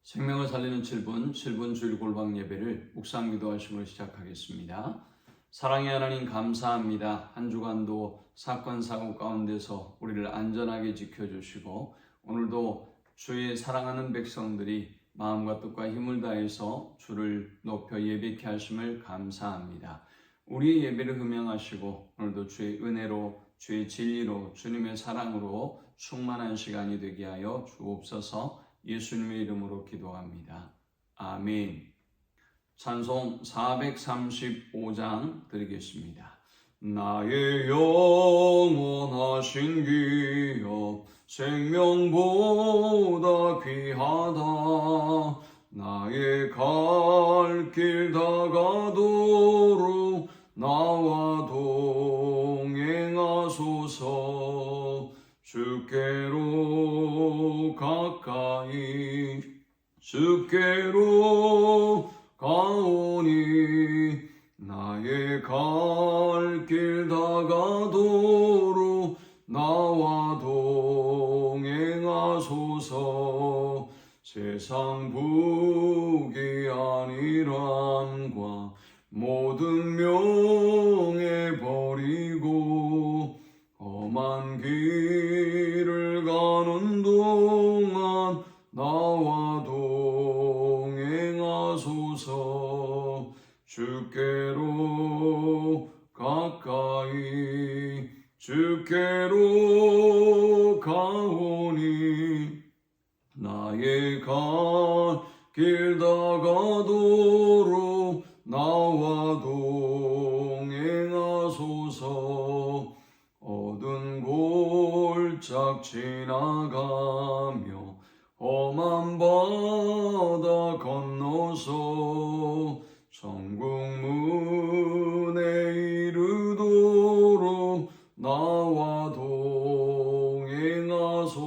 생명을 살리는 7분 주일 골방 예배를 묵상 기도하심으로 시작하겠습니다. 사랑의 하나님 감사합니다. 한 주간도 사건 사고 가운데서 우리를 안전하게 지켜주시고 오늘도 주의 사랑하는 백성들이 마음과 뜻과 힘을 다해서 주를 높여 예배케 하심을 감사합니다. 우리의 예배를 흠양하시고 오늘도 주의 은혜로 주의 진리로 주님의 사랑으로 충만한 시간이 되게 하여 주옵소서. 예수님의 이름으로 기도합니다. 아멘. 찬송 435장 드리겠습니다. 나의 영원하신 기업 생명보다 귀하다. 나의 갈 길 다가도록 나와 동행하소서. 주께로 가까이 주께로 가오니 나의 갈 길 다가도록 나와 동행하소서. 세상 부귀안일함과 모든 명예 버리고 험한 길을 가는 동안 나와 동행하소서. 주께로 가까이 주께로 가오니 나의 갈 길 다가도록 나와 동행하소서. 어두운 골짝 지나가며 험한 바다 건너서 천국 문에 이르도록 나와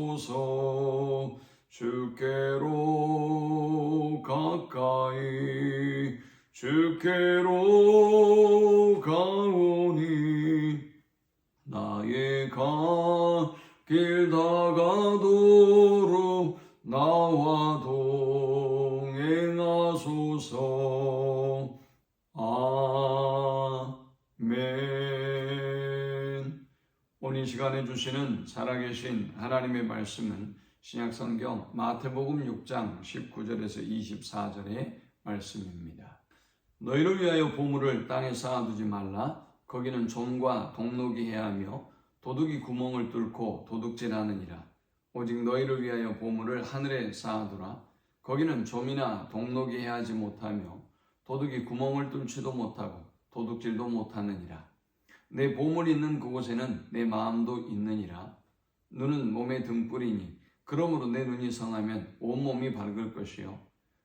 동행하소서. 주께로 가까이 주께로 가오니 나의 갈 길 다가도록 나와 동행하소서. 아멘. 오늘 이 시간에 주시는 살아계신 하나님의 말씀은 신약성경 마태복음 6장 19절에서 24절의 말씀입니다. 너희를 위하여 보물을 땅에 쌓아두지 말라. 거기는 좀과 동록이 해하며 도둑이 구멍을 뚫고 도둑질하느니라. 오직 너희를 위하여 보물을 하늘에 쌓아두라. 거기는 좀이나 동록이 해하지 못하며 도둑이 구멍을 뚫지도 못하고 도둑질도 못하느니라. 내 보물이 있는 그곳에는 내 마음도 있느니라. 눈은 몸의 등불이니 그러므로 내 눈이 성하면 온몸이 밝을 것이요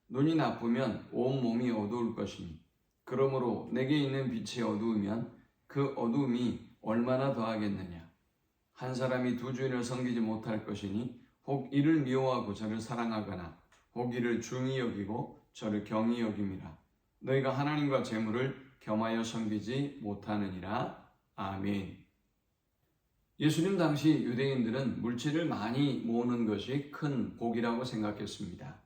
눈이 나쁘면 온몸이 어두울 것이니 그러므로 내게 있는 빛이 어두우면 그 어두움이 얼마나 더하겠느냐. 한 사람이 두 주인을 섬기지 못할 것이니 혹 이를 미워하고 저를 사랑하거나 혹 이를 중히 여기고 저를 경히 여김이라. 너희가 하나님과 재물을 겸하여 섬기지 못하느니라. 아멘. 예수님 당시 유대인들은 물질을 많이 모으는 것이 큰 복이라고 생각했습니다.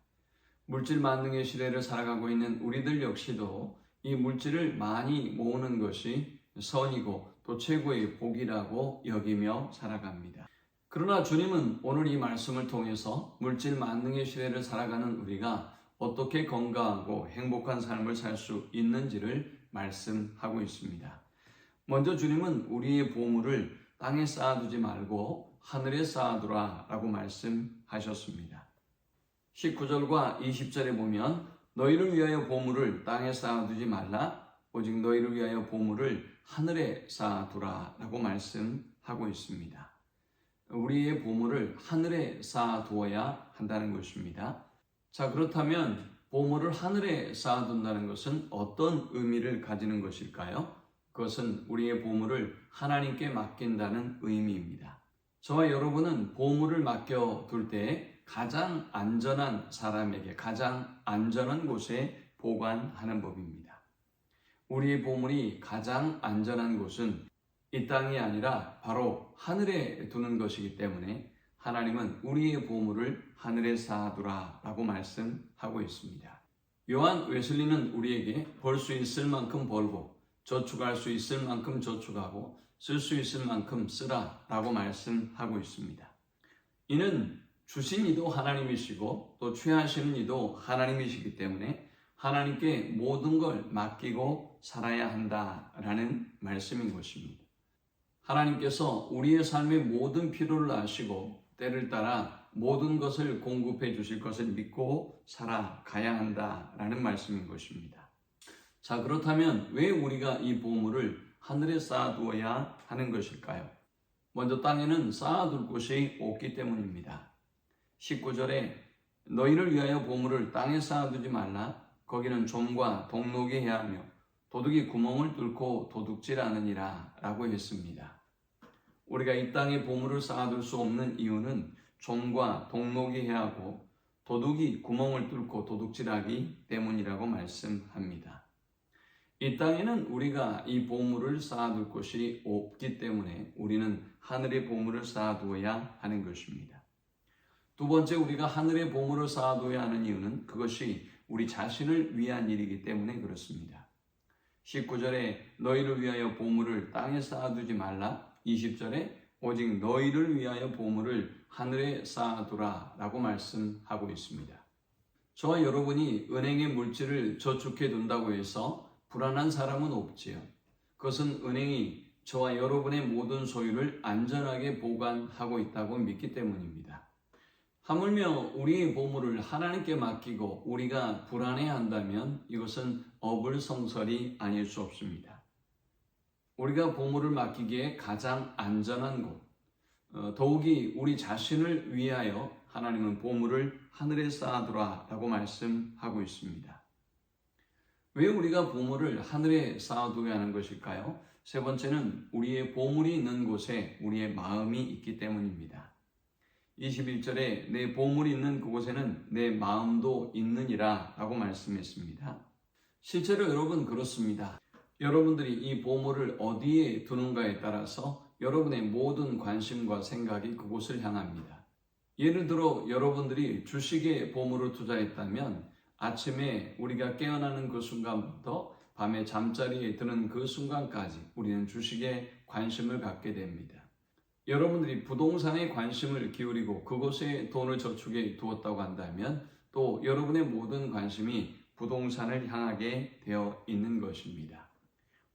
물질 만능의 시대를 살아가고 있는 우리들 역시도 이 물질을 많이 모으는 것이 선이고 또 최고의 복이라고 여기며 살아갑니다. 그러나 주님은 오늘 이 말씀을 통해서 물질 만능의 시대를 살아가는 우리가 어떻게 건강하고 행복한 삶을 살 수 있는지를 말씀하고 있습니다. 먼저 주님은 우리의 보물을 땅에 쌓아두지 말고 하늘에 쌓아두라 라고 말씀하셨습니다. 19절과 20절에 보면 너희를 위하여 보물을 땅에 쌓아두지 말라. 오직 너희를 위하여 보물을 하늘에 쌓아두라 라고 말씀하고 있습니다. 우리의 보물을 하늘에 쌓아두어야 한다는 것입니다. 자, 그렇다면 보물을 하늘에 쌓아둔다는 것은 어떤 의미를 가지는 것일까요? 그것은 우리의 보물을 하나님께 맡긴다는 의미입니다. 저와 여러분은 보물을 맡겨둘 때 가장 안전한 사람에게 가장 안전한 곳에 보관하는 법입니다. 우리의 보물이 가장 안전한 곳은 이 땅이 아니라 바로 하늘에 두는 것이기 때문에 하나님은 우리의 보물을 하늘에 쌓아두라 라고 말씀하고 있습니다. 요한 웨슬리는 우리에게 벌 수 있을 만큼 벌고 저축할 수 있을 만큼 저축하고 쓸 수 있을 만큼 쓰라 라고 말씀하고 있습니다. 이는 주신 이도 하나님이시고 또 취하시는 이도 하나님이시기 때문에 하나님께 모든 걸 맡기고 살아야 한다라는 말씀인 것입니다. 하나님께서 우리의 삶의 모든 필요를 아시고 때를 따라 모든 것을 공급해 주실 것을 믿고 살아가야 한다라는 말씀인 것입니다. 자, 그렇다면 왜 우리가 이 보물을 하늘에 쌓아두어야 하는 것일까요? 먼저 땅에는 쌓아둘 곳이 없기 때문입니다. 19절에 너희를 위하여 보물을 땅에 쌓아두지 말라. 거기는 좀과 동록이 해하며 도둑이 구멍을 뚫고 도둑질하느니라 라고 했습니다. 우리가 이 땅에 보물을 쌓아둘 수 없는 이유는 좀과 동록이 해하고 도둑이 구멍을 뚫고 도둑질하기 때문이라고 말씀합니다. 이 땅에는 우리가 이 보물을 쌓아둘 곳이 없기 때문에 우리는 하늘의 보물을 쌓아두어야 하는 것입니다. 두 번째, 우리가 하늘의 보물을 쌓아두어야 하는 이유는 그것이 우리 자신을 위한 일이기 때문에 그렇습니다. 19절에 너희를 위하여 보물을 땅에 쌓아두지 말라. 20절에 오직 너희를 위하여 보물을 하늘에 쌓아두라 라고 말씀하고 있습니다. 저와 여러분이 은행에 물질을 저축해 둔다고 해서 불안한 사람은 없지요. 그것은 은행이 저와 여러분의 모든 소유를 안전하게 보관하고 있다고 믿기 때문입니다. 하물며 우리의 보물을 하나님께 맡기고 우리가 불안해한다면 이것은 어불성설이 아닐 수 없습니다. 우리가 보물을 맡기기에 가장 안전한 곳, 더욱이 우리 자신을 위하여 하나님은 보물을 하늘에 쌓아두라 라고 말씀하고 있습니다. 왜 우리가 보물을 하늘에 쌓아두어야 하는 것일까요? 세 번째는 우리의 보물이 있는 곳에 우리의 마음이 있기 때문입니다. 21절에 내 보물이 있는 그곳에는 내 마음도 있느니라 라고 말씀했습니다. 실제로 여러분 그렇습니다. 여러분들이 이 보물을 어디에 두는가에 따라서 여러분의 모든 관심과 생각이 그곳을 향합니다. 예를 들어 여러분들이 주식에 보물을 투자했다면 아침에 우리가 깨어나는 그 순간부터 밤에 잠자리에 드는 그 순간까지 우리는 주식에 관심을 갖게 됩니다. 여러분들이 부동산에 관심을 기울이고 그곳에 돈을 저축해 두었다고 한다면 또 여러분의 모든 관심이 부동산을 향하게 되어 있는 것입니다.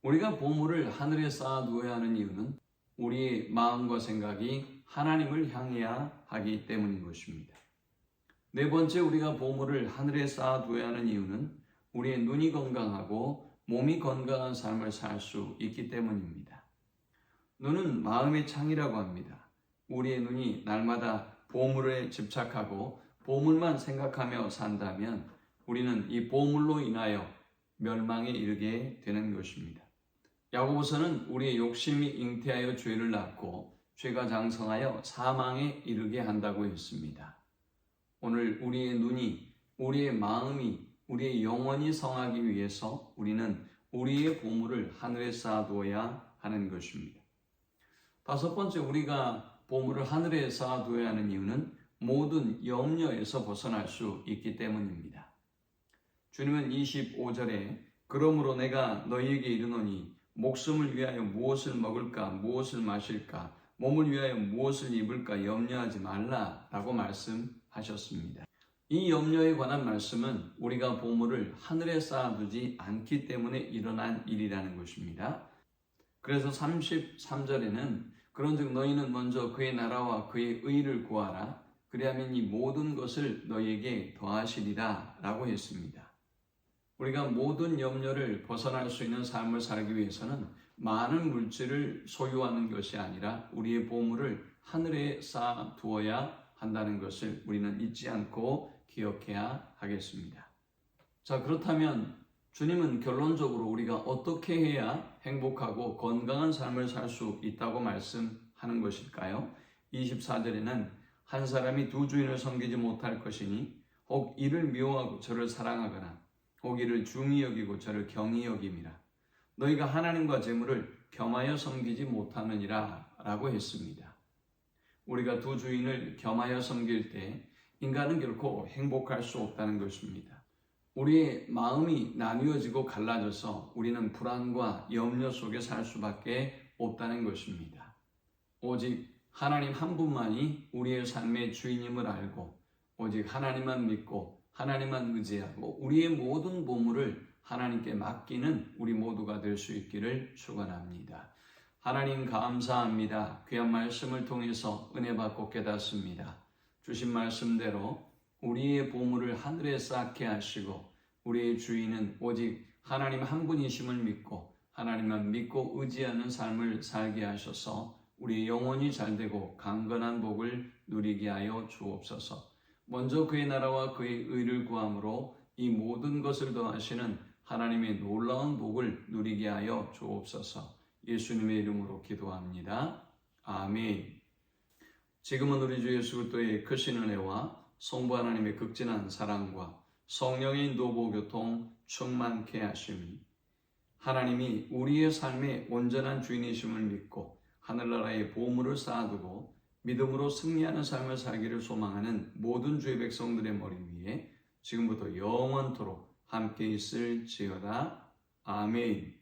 우리가 보물을 하늘에 쌓아두어야 하는 이유는 우리의 마음과 생각이 하나님을 향해야 하기 때문인 것입니다. 네 번째, 우리가 보물을 하늘에 쌓아두어야 하는 이유는 우리의 눈이 건강하고 몸이 건강한 삶을 살 수 있기 때문입니다. 눈은 마음의 창이라고 합니다. 우리의 눈이 날마다 보물에 집착하고 보물만 생각하며 산다면 우리는 이 보물로 인하여 멸망에 이르게 되는 것입니다. 야고보서는 우리의 욕심이 잉태하여 죄를 낳고 죄가 장성하여 사망에 이르게 한다고 했습니다. 오늘 우리의 눈이, 우리의 마음이, 우리의 영혼이 성하기 위해서 우리는 우리의 보물을 하늘에 쌓아두어야 하는 것입니다. 다섯 번째, 우리가 보물을 하늘에 쌓아두어야 하는 이유는 모든 염려에서 벗어날 수 있기 때문입니다. 주님은 25절에 그러므로 내가 너희에게 이르노니 목숨을 위하여 무엇을 먹을까 무엇을 마실까 몸을 위하여 무엇을 입을까 염려하지 말라 라고 말씀하셨습니다. 이 염려에 관한 말씀은 우리가 보물을 하늘에 쌓아두지 않기 때문에 일어난 일이라는 것입니다. 그래서 33절에는 그런즉 너희는 먼저 그의 나라와 그의 의를 구하라. 그리하면 이 모든 것을 너희에게 더하시리라 라고 했습니다. 우리가 모든 염려를 벗어날 수 있는 삶을 살기 위해서는 많은 물질을 소유하는 것이 아니라 우리의 보물을 하늘에 쌓아두어야 한다는 것을 우리는 잊지 않고 기억해야 하겠습니다. 자, 그렇다면 주님은 결론적으로 우리가 어떻게 해야 행복하고 건강한 삶을 살 수 있다고 말씀하는 것일까요? 24절에는 한 사람이 두 주인을 섬기지 못할 것이니 혹 이를 미워하고 저를 사랑하거나 혹 이를 중히 여기고 저를 경히 여김이라. 너희가 하나님과 재물을 겸하여 섬기지 못하느니라 라고 했습니다. 우리가 두 주인을 겸하여 섬길 때 인간은 결코 행복할 수 없다는 것입니다. 우리의 마음이 나뉘어지고 갈라져서 우리는 불안과 염려 속에 살 수밖에 없다는 것입니다. 오직 하나님 한 분만이 우리의 삶의 주인임을 알고 오직 하나님만 믿고 하나님만 의지하고 우리의 모든 보물을 하나님께 맡기는 우리 모두가 될 수 있기를 축원합니다. 하나님 감사합니다. 귀한 말씀을 통해서 은혜 받고 깨닫습니다. 주신 말씀대로 우리의 보물을 하늘에 쌓게 하시고 우리의 주인은 오직 하나님 한 분이심을 믿고 하나님만 믿고 의지하는 삶을 살게 하셔서 우리 영혼이 잘되고 강건한 복을 누리게 하여 주옵소서. 먼저 그의 나라와 그의 의를 구함으로 이 모든 것을 더하시는 하나님의 놀라운 복을 누리게 하여 주옵소서. 예수님의 이름으로 기도합니다. 아멘. 지금은 우리 주 예수 그리스도의 크신 은혜와 성부 하나님의 극진한 사랑과 성령의 인도보 교통 충만케 하심이 하나님이 우리의 삶의 온전한 주인이심을 믿고 하늘나라의 보물을 쌓아두고 믿음으로 승리하는 삶을 살기를 소망하는 모든 주의 백성들의 머리 위에 지금부터 영원토록 함께 있을지어다. 아멘.